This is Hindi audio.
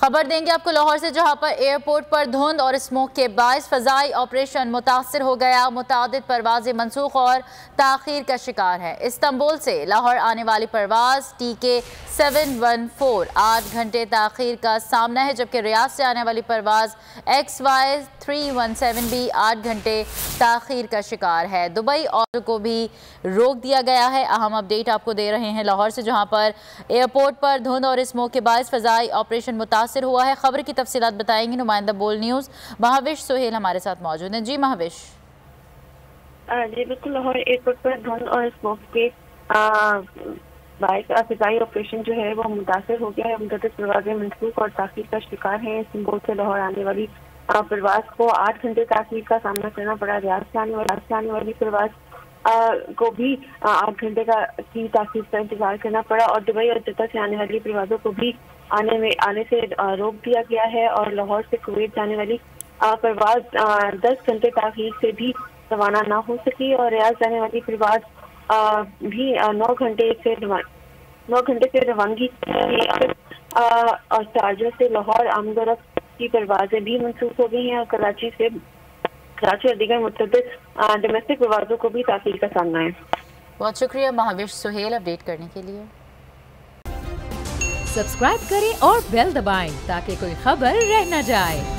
खबर देंगे आपको लाहौर से, जहां पर एयरपोर्ट पर धुंध और स्मोक के बायस फ़ज़ाई ऑपरेशन मुतासर हो गया। मुतादिद परवाजें मनसूख और ताख़ीर का शिकार है। इस्तांबुल से लाहौर आने वाली परवाज TK 714 8 घंटे ताख़ीर का सामना है, जबकि रियाद से आने वाली परवाज XY 317 भी 8 घंटे ताख़ीर का शिकार है। दुबई और को भी रोक दिया गया है। अहम अपडेट आपको दे रहे हैं लाहौर से, जहाँ पर एयरपोर्ट पर धुंध और स्मोक के बायस फ़ज़ाई ऑपरेशन मुतासर हुआ है। खबर की तफसीलात बताएंगे नुमाइंदा बोल न्यूज़ महाविश सुहेल हमारे साथ मौजूद हैं। जी महाविश। जी बिल्कुल, लाहौर एयरपोर्ट पर धुंध और स्मोक के बाइक फिजाई ऑपरेशन जो है वो मुतासर हो गया है। मुतअद्दिद परवाज़ें मनसूख और ताख़ीर का शिकार हैं। इस्तांबुल से लाहौर आने वाली परवाज को 8 घंटे ताख़ीर का सामना करना पड़ा। रियाद से आने वाली परवाज को भी 8 घंटे की ताख़ीर का इंतजार करना पड़ा और दुबई और जद्दा से आने वाली परवाज़ों को भी आने से रोक दिया गया है। और लाहौर से कुवैत जाने वाली परवाज 10 घंटे ताख़ीर से भी रवाना ना हो सकी और रियाद जाने वाली परवाज भी 9 घंटे से रवानगी और शारजा से लाहौर आमदरफ्त की परवाजें भी मनसूख हो गई हैं और कराची और दीगर मुतअद्दिद डोमेस्टिक परवाजों को भी ताख़ीर का सामना है। बहुत शुक्रिया महाविश सुहेल अपडेट करने के लिए। सब्सक्राइब करें और बेल दबाएं ताकि कोई खबर रह न जाए।